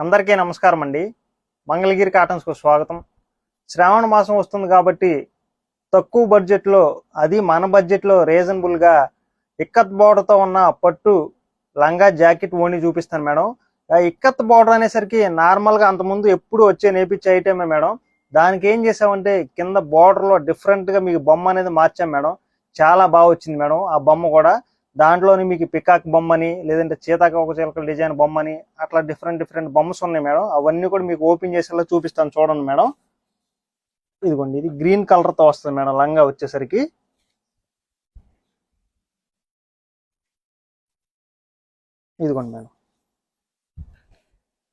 అందరికీ నమస్కారం అండి. మంగళగిరి కాటన్స్కు స్వాగతం. శ్రావణ మాసం వస్తుంది కాబట్టి తక్కువ బడ్జెట్లో, అది మన బడ్జెట్లో రీజనబుల్గా ఇక్కత్ బోర్డర్తో ఉన్న పట్టు లంగా జాకెట్ ఓణి చూపిస్తాను మేడం. ఆ ఇక్కత్ బోర్డర్ అనేసరికి నార్మల్గా అంతకుముందు ఎప్పుడు వచ్చే నేపిచ్చే ఐటమే మేడం. దానికి ఏం చేసామంటే కింద బోర్డర్లో డిఫరెంట్గా మీకు బొమ్మ అనేది మార్చాం మేడం. చాలా బాగా వచ్చింది మేడం ఆ బొమ్మ కూడా. దాంట్లోని మీకు పికాక్ బొమ్మని, లేదంటే సీతాకోక చిలకల డిజైన్ బొమ్మని, అట్లా డిఫరెంట్ బొమ్మస్ ఉన్నాయి మేడం. అవన్నీ కూడా మీకు ఓపెన్ చేసేలా చూపిస్తాను చూడండి మేడం. ఇదిగోండి, ఇది గ్రీన్ కలర్ తో వస్తుంది మేడం లంగా వచ్చేసరికి. ఇదిగోండి మేడం,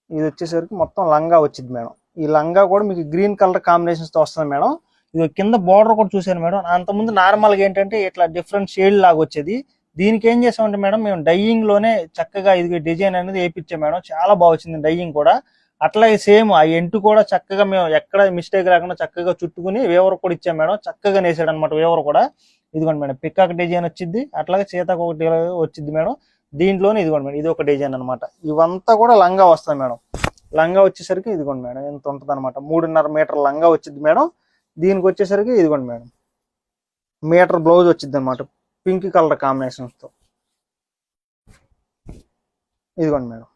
ఇది వచ్చేసరికి మొత్తం లంగా వచ్చింది మేడం. ఈ లంగా కూడా మీకు గ్రీన్ కలర్ కాంబినేషన్స్ తో వస్తుంది మేడం. ఇది కింద బార్డర్ కూడా చూసాను మేడం. అంతకుముందు నార్మల్గా ఏంటంటే ఇట్లా డిఫరెంట్ షేడ్ లాగా వచ్చేది. దీనికి ఏం చేసామంటే మేడం, మేము డైయింగ్ లోనే చక్కగా ఇది డిజైన్ అనేది వేయించాం మేడం. చాలా బాగా వచ్చింది డైయింగ్ కూడా. అట్లాగే సేమ్ ఆ ఎంటు కూడా చక్కగా మేము ఎక్కడ మిస్టేక్ లేకుండా చక్కగా చుట్టుకుని వేవర్ కూడా ఇచ్చాం మేడం. చక్కగా నేసాడు అనమాట వేవర్ కూడా. ఇదిగోండి మేడం, పికాక్ డిజైన్ వచ్చింది, అట్లాగే సీతాకు ఒకటి వచ్చింది మేడం. దీంట్లోనే ఇదిగోండి మేడం, ఇది ఒక డిజైన్ అనమాట. ఇవంతా కూడా లంగా వస్తాయి మేడం. లంగా వచ్చేసరికి ఇదిగోండి మేడం ఎంత ఉంటుంది అనమాట, 3.5 మీటర్ లంగా వచ్చింది మేడం. దీనికి వచ్చేసరికి ఇదిగోండి మేడం, మీటర్ బ్లౌజ్ వచ్చింది అనమాట, పింక్ కలర్ కాంబినేషన్స్ తో. ఇదిగోండి మేడం,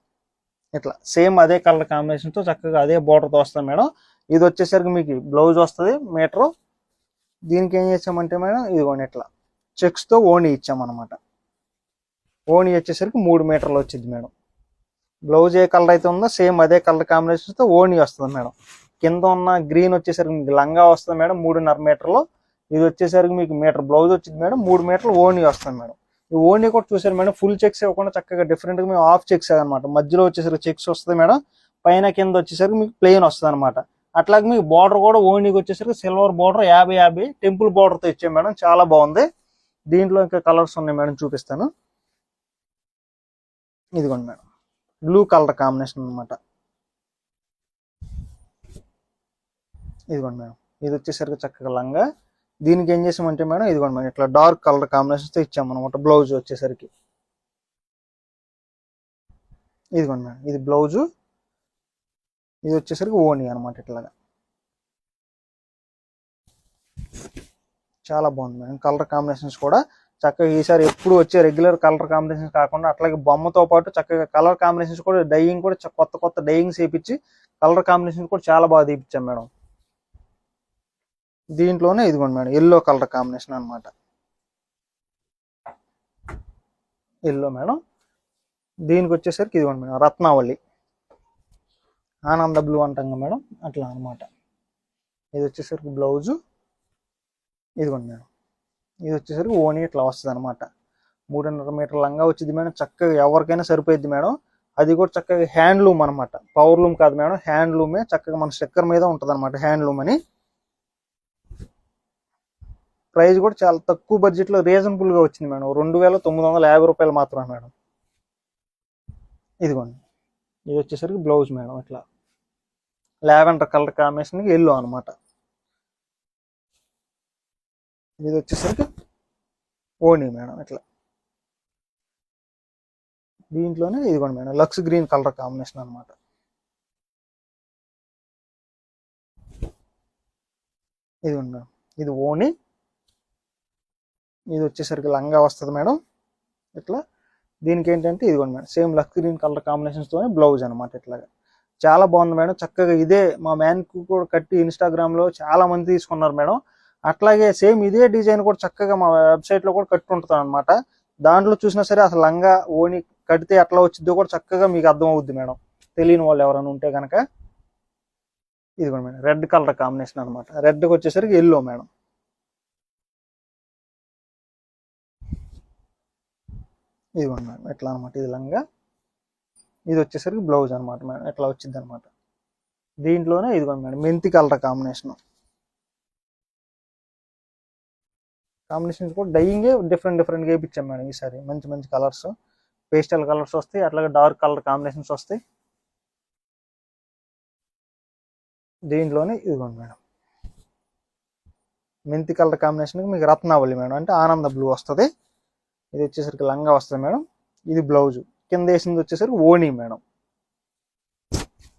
ఇట్లా సేమ్ అదే కలర్ కాంబినేషన్ తో చక్కగా అదే బోర్డర్ తో వస్తుంది మేడం. ఇది వచ్చేసరికి మీకు బ్లౌజ్ వస్తుంది మీటర్. దీనికి ఏం చేసామంటే మేడం, ఇదిగోండి ఇట్లా చెక్స్ తో ఓణి ఇచ్చామన్నమాట. ఓణి వచ్చేసరికి 3 మీటర్లు వచ్చింది మేడం. బ్లౌజ్ ఏ కలర్ అయితే ఉందో సేమ్ అదే కలర్ కాంబినేషన్ తో ఓణి వస్తుంది మేడం. కింద ఉన్న గ్రీన్ వచ్చేసరికి మీకు లంగా వస్తుంది మేడం 3.5 మీటర్లు. ఇది వచ్చేసరికి మీకు మీటర్ బ్లౌజ్ వచ్చింది మేడం, 3 మీటర్లు ఓణి వస్తుంది మేడం. ఈ ఓణి కూడా చూసారు మేడం, ఫుల్ చెక్స్ ఇవ్వకుండా చక్కగా డిఫరెంట్ గా మేము హాఫ్ చెక్స్ అనమాట. మధ్యలో వచ్చేసరికి చెక్స్ వస్తుంది మేడం, పైన కింద వచ్చేసరికి మీకు ప్లెయిన్ వస్తుంది అనమాట. అట్లాగే మీకు బార్డర్ కూడా ఓణికి వచ్చేసరికి సిల్వర్ బార్డర్ 50-50 టెంపుల్ బార్డర్ తో ఇచ్చాం మేడం. చాలా బాగుంది. దీంట్లో ఇంకా కలర్స్ ఉన్నాయి మేడం, చూపిస్తాను. ఇదిగోండి మేడం, బ్లూ కలర్ కాంబినేషన్ అనమాట. ఇదిగోండి మేడం, ఇది వచ్చేసరికి చక్కగా లంగా. దీనికి ఏం చేసామంటే మేడం, ఇదిగోండి మేడం ఇట్లా డార్క్ కలర్ కాంబినేషన్స్ తో ఇచ్చామన్నమాట బ్లౌజ్ వచ్చేసరికి. ఇదిగోండి మేడం, ఇది బ్లౌజు, ఇది వచ్చేసరికి ఓణి అనమాట. ఇట్లాగా చాలా బాగుంది మేడం. కలర్ కాంబినేషన్స్ కూడా చక్కగా ఈసారి ఎప్పుడు వచ్చే రెగ్యులర్ కలర్ కాంబినేషన్స్ కాకుండా అట్లాగే బొమ్మతో పాటు చక్కగా కలర్ కాంబినేషన్స్ కూడా, డైయింగ్ కూడా కొత్త డైయింగ్స్ వేయించి కలర్ కాంబినేషన్స్ కూడా చాలా బాగా తీపిచ్చాం మేడం. దీంట్లోనే ఇదిగోండి మేడం, ఎల్లో కలర్ కాంబినేషన్ అనమాట. Yellow madam. దీనికి వచ్చేసరికి ఇదిగోండి మేడం, రత్నావళి, ఆనంద బ్లూ అంటాం కదా మేడం, అట్లా అనమాట. ఇది వచ్చేసరికి బ్లౌజు. ఇదిగోండి మేడం, ఇది వచ్చేసరికి ఓణి ఇట్లా వస్తుంది అనమాట. 3.5 మీటర్ లంగా వచ్చింది మేడం. చక్కగా ఎవరికైనా సరిపోయింది మేడం. అది కూడా చక్కగా హ్యాండ్లూమ్ అనమాట, పవర్లూమ్ కాదు మేడం, హ్యాండ్లూమే. చక్కగా మన స్టిక్కర్ మీద ఉంటుంది అనమాట హ్యాండ్లూమ్ అని. ప్రైస్ కూడా చాలా తక్కువ బడ్జెట్ లో రీజనబుల్ గా వచ్చింది మేడం. 2,950 రూపాయలు మాత్రమే మేడం. ఇదిగోండి, ఇది వచ్చేసరికి బ్లౌజ్ మేడం, ఇట్లా లావెండర్ కలర్ కాంబినేషన్ ఎల్లో అనమాట. ఇది వచ్చేసరికి ఓణి మేడం ఇట్లా. దీంట్లోనే ఇదిగోండి madam, lux green colour combination అనమాట. ఇదిగోండి మేడం, ఇది ఓణి. ఇది వచ్చేసరికి లంగా వస్తుంది మేడం ఇట్లా. దీనికి ఏంటంటే ఇదిగోండి madam, same lux green colour combinations తోనే బ్లౌజ్ అనమాట. ఇట్లాగా చాలా బాగుంది మేడం. చక్కగా ఇదే మా మ్యాన్కి కూడా కట్టి ఇన్స్టాగ్రామ్ లో చాలా మంది తీసుకున్నారు మేడం. అట్లాగే సేమ్ ఇదే డిజైన్ కూడా చక్కగా మా వెబ్సైట్ లో కూడా కట్టి ఉంటుంది అనమాట. దాంట్లో చూసినా సరే అసలు లంగా ఓణి కడితే ఎట్లా వచ్చిందో కూడా చక్కగా మీకు అర్థం అవుద్ది మేడం, తెలియని వాళ్ళు ఎవరైనా ఉంటే కనుక. ఇదిగోండి మేడం, రెడ్ కలర్ కాంబినేషన్ అనమాట. రెడ్కి వచ్చేసరికి ఎల్లో మేడం. ఇదిగోండి మేడం, ఎట్లా అనమాట. ఇది లంగా, ఇది వచ్చేసరికి బ్లౌజ్ అనమాట మేడం. ఎట్లా వచ్చింది అనమాట. దీంట్లోనే ఇదిగోండి మేడం, మెంతి కలర్ కాంబినేషన్స్ కూడా డైయింగే డిఫరెంట్ గా వేయించాం మేడం. ఈసారి మంచి కలర్స్, పేస్టల్ కలర్స్ వస్తాయి, అట్లాగే డార్క్ కలర్ కాంబినేషన్స్ వస్తాయి. దీంట్లోనే ఇదిగోండి మేడం, మెంతి కలర్ కాంబినేషన్ మీకు రత్నావళి మేడం, అంటే ఆనంద బ్లూ వస్తుంది. ఇది వచ్చేసరికి లంగా వస్తుంది మేడం. ఇది బ్లౌజ్. కింద వేసింది వచ్చేసరికి ఓణి మేడం.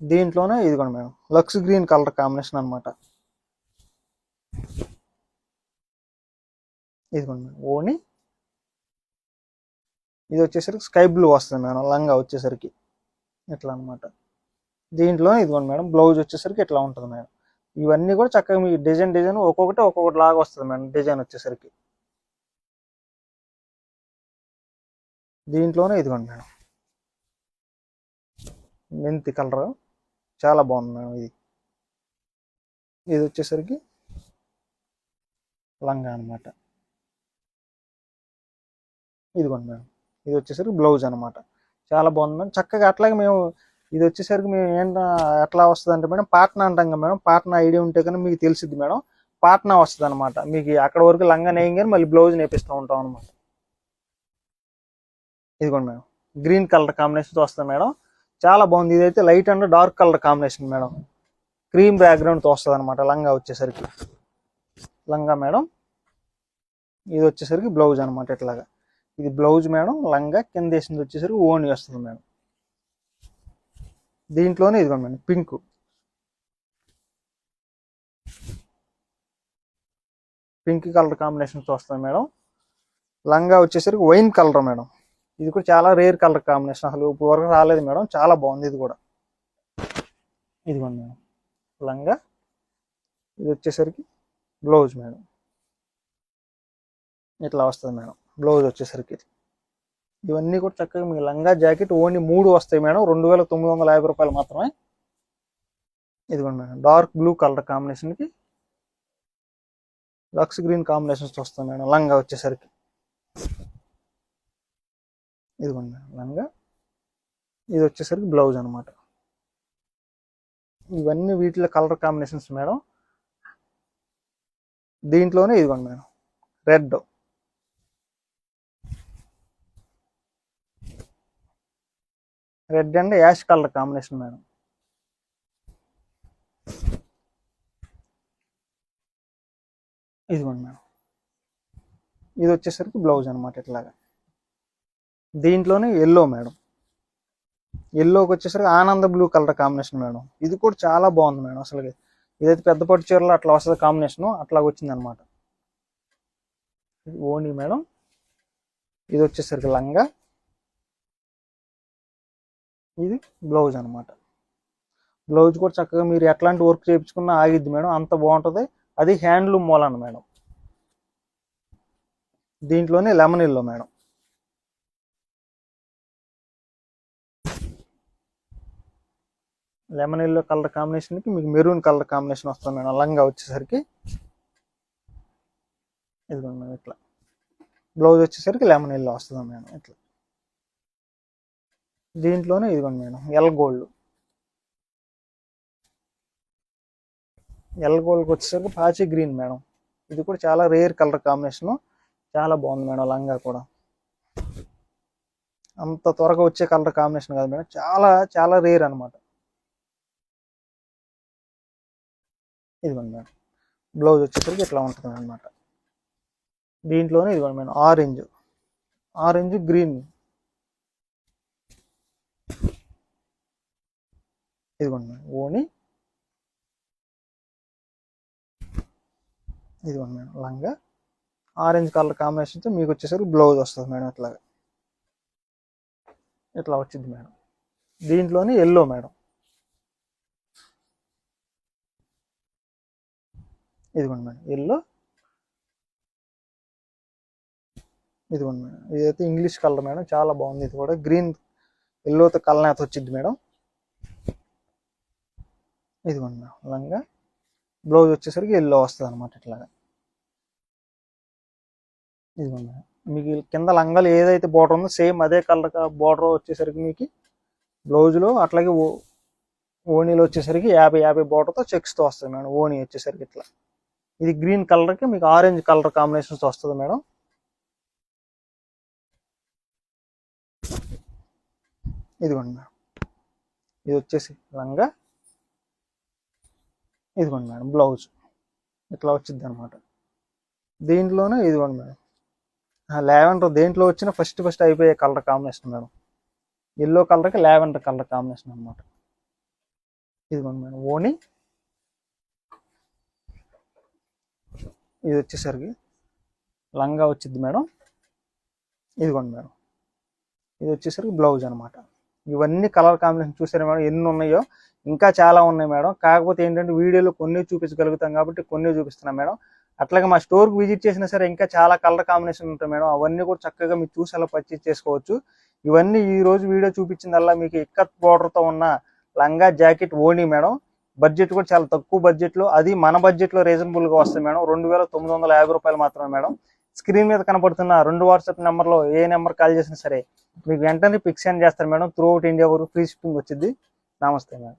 దీంట్లోనే ఇదిగోండి madam lux green colour combination అనమాట. ఇదిగోండి మేడం ఓని. ఇది వచ్చేసరికి స్కై బ్లూ వస్తుంది మేడం లంగా వచ్చేసరికి ఇట్లా అనమాట. దీంట్లో ఇదిగోండి మేడం బ్లౌజ్ వచ్చేసరికి ఇట్లా ఉంటుంది మేడం. ఇవన్నీ కూడా చక్కగా మీ డిజైన్ ఒక్కొక్కటి ఒక్కొక్కటి లాగా వస్తుంది మేడం డిజైన్ వచ్చేసరికి. దీంట్లోనే ఇదిగోండి మేడం మెంతి కలర్ చాలా బాగుంది మేడం. ఇది వచ్చేసరికి లంగా అనమాట. ఇదిగోండి మేడం ఇది వచ్చేసరికి బ్లౌజ్ అనమాట. చాలా బాగుంది మేడం చక్కగా. అట్లాగే మేము ఇది వచ్చేసరికి మేము ఎట్లా వస్తుంది అంటే మేడం పాట్నా అంటాం కదా మేడం. పాట్నా ఐడియా ఉంటే కానీ మీకు తెలిసిద్ది మేడం. పాట్నా వస్తుంది అనమాట మీకు. అక్కడ వరకు లంగా నేయం కానీ మళ్ళీ బ్లౌజ్ నేపిస్తూ ఉంటాం అనమాట. ఇదిగోండి మేడం గ్రీన్ కలర్ కాంబినేషన్తో వస్తుంది మేడం. చాలా బాగుంది. ఇదైతే light and dark colour combination madam. Cream బ్యాక్గ్రౌండ్తో వస్తుంది అనమాట లంగా వచ్చేసరికి. లంగా మేడం ఇది వచ్చేసరికి బ్లౌజ్ అనమాట ఇట్లాగా. ఇది బ్లౌజ్ మేడం. లంగా కింద వేసింది వచ్చేసరికి ఓని వస్తుంది మేడం. దీంట్లోనే ఇదిగోండి మేడం పింక్. పింక్ కలర్ కాంబినేషన్తో వస్తుంది మేడం. లంగా వచ్చేసరికి వైన్ కలర్ మేడం. ఇది కూడా చాలా రేర్ కలర్ కాంబినేషన్. అసలు ఇప్పుడు వరకు రాలేదు మేడం. చాలా బాగుంది ఇది కూడా. ఇదిగోండి మేడం లంగా. ఇది వచ్చేసరికి బ్లౌజ్ మేడం ఇట్లా వస్తుంది మేడం. బ్లౌజ్ వచ్చేసరికి ఇవన్నీ కూడా చక్కగా మీ లంగా జాకెట్ ఓన్లీ 3 వస్తాయి మేడం. 2950 రూపాయలు మాత్రమే. ఇదిగోండి మేడం డార్క్ బ్లూ కలర్ కాంబినేషన్కి లక్స్ గ్రీన్ కాంబినేషన్స్ వస్తాయి మేడం లంగా వచ్చేసరికి. ఇదిగోండి మేడం లంగా. ఇది వచ్చేసరికి బ్లౌజ్ అనమాట. ఇవన్నీ వీటిలో కలర్ కాంబినేషన్స్ మేడం. దీంట్లోనే ఇదిగోండి madam red. Red and ash colour combination madam. ఇదిగోండి మేడం ఇది వచ్చేసరికి బ్లౌజ్ అనమాట ఇట్లాగా. దీంట్లోనే ఎల్లో మేడం. ఎల్లోకి వచ్చేసరికి ఆనంద బ్లూ కలర్ కాంబినేషన్ మేడం. ఇది కూడా చాలా బాగుంది మేడం. అసలు ఇదైతే పెద్ద పట్టు చీరలో అట్లా వస్తుంది కాంబినేషన్. అట్లా వచ్చింది అనమాట. ఓని మేడం. ఇది వచ్చేసరికి లంగా. ఇది బ్లౌజ్ అనమాట. బ్లౌజ్ కూడా చక్కగా మీరు ఎట్లాంటి వర్క్ చేయించుకున్నా ఆగిద్ది మేడం. అంత బాగుంటుంది. అది హ్యాండ్లూమ్ మూలన మేడం. దీంట్లోనే lemon yellow madam. Lemon yellow colour కాంబినేషన్కి మీకు మెరూన్ కలర్ కాంబినేషన్ వస్తుంది మేడం లంగా వచ్చేసరికి. ఇదిగోండి మేడం ఇట్లా. బ్లౌజ్ వచ్చేసరికి లెమన్ ఎల్లో వస్తుంది మేడం ఇట్లా. దీంట్లోనే ఇదిగోండి మేడం ఎల్ గోల్డ్. ఎల్ గోల్డ్కి వచ్చేసరికి పాచి గ్రీన్ మేడం. ఇది కూడా చాలా రేర్ కలర్ కాంబినేషను. చాలా బాగుంది మేడం లంగా కూడా. అంత త్వరగా వచ్చే కలర్ కాంబినేషన్ కాదు మేడం. చాలా చాలా రేర్ అనమాట. ఇదిగోండి మేడం బ్లౌజ్ వచ్చేసరికి ఇట్లా ఉంటుంది అనమాట. దీంట్లోనే ఇదిగోండి మేడం ఆరెంజ్ గ్రీన్. ఇదిగోండి మేడం ఓని. ఇదిగోండి మేడం లంగా. ఆరెంజ్ కలర్ కాంబినేషన్తో మీకు వచ్చేసరికి బ్లౌజ్ వస్తుంది మేడం ఇట్లాగా. ఇట్లా వచ్చింది మేడం. దీంట్లోనే ఎల్లో మేడం. ఇదిగోండి మేడం ఎల్లో. ఇదిగోండి మేడం ఇదైతే ఇంగ్లీష్ కలర్ మేడం. చాలా బాగుంది. ఇది కూడా గ్రీన్ ఎల్లోతో కలనేత వచ్చింది మేడం. ఇదిగోండి మేడం లంగా. బ్లౌజ్ వచ్చేసరికి ఎల్లో వస్తుంది అనమాట ఇట్లాగా. ఇదిగోండి మేడం మీకు కింద లంగాలు ఏదైతే బోర్డర్ ఉందో సేమ్ అదే కలర్ బోర్డర్ వచ్చేసరికి మీకు బ్లౌజ్లో. అట్లాగే ఓనీలో వచ్చేసరికి 50 బోర్డర్తో చెక్స్తో వస్తుంది మేడం. ఓనీ వచ్చేసరికి ఇట్లా. ఇది గ్రీన్ కలర్కి మీకు ఆరెంజ్ కలర్ కాంబినేషన్తో వస్తుంది మేడం. ఇదిగోండి మేడం ఇది వచ్చేసి లంగా. ఇదిగోండి మేడం బ్లౌజ్ ఇట్లా వచ్చింది అనమాట. దీంట్లోనే ఇదిగోండి మేడం లావెండర్. దేంట్లో వచ్చిన ఫస్ట్ అయిపోయే కలర్ కాంబినేషన్ మేడం. ఎల్లో కలర్కి లావెండర్ కలర్ కాంబినేషన్ అనమాట. ఇదిగోండి మేడం ఓని, ఇది వచ్చేసరికి లంగా వచ్చింది మేడం. ఇదిగోండి మేడం, ఇది వచ్చేసరికి బ్లౌజ్ అనమాట. ఇవన్నీ కలర్ కాంబినేషన్ చూసారా మేడం ఎన్ని ఉన్నాయో, ఇంకా చాలా ఉన్నాయి మేడం. కాకపోతే ఏంటంటే వీడియోలో కొన్ని చూపించగలుగుతాం కాబట్టి కొన్ని చూపిస్తున్నాం మేడం. అట్లాగే మా స్టోర్కి విజిట్ చేసినా సరే ఇంకా చాలా కలర్ కాంబినేషన్ ఉంటాయి మేడం. అవన్నీ కూడా చక్కగా మీరు చూసి అలా పర్చేజ్ చేసుకోవచ్చు. ఇవన్నీ ఈ రోజు వీడియో చూపించిందల్లా మీకు ఇక్కత్ బోర్డర్తో ఉన్న లంగా జాకెట్ ఓణి మేడం. బడ్జెట్ కూడా చాలా తక్కువ బడ్జెట్లో, అది మన బడ్జెట్లో రీజనబుల్గా వస్తుంది మేడం. 2950 రూపాయలు మాత్రమే మేడం. స్క్రీన్ మీద కనపడుతున్న 2 వాట్సాప్ నెంబర్లో ఏ నెంబర్ కాల్ చేసినా సరే మీకు వెంటనే పిక్ సెండ్ చేస్తారు మేడం. త్రూ అవుట్ ఇండియా వరకు ఫ్రీ షిప్పింగ్ వచ్చింది. నమస్తే మేడం.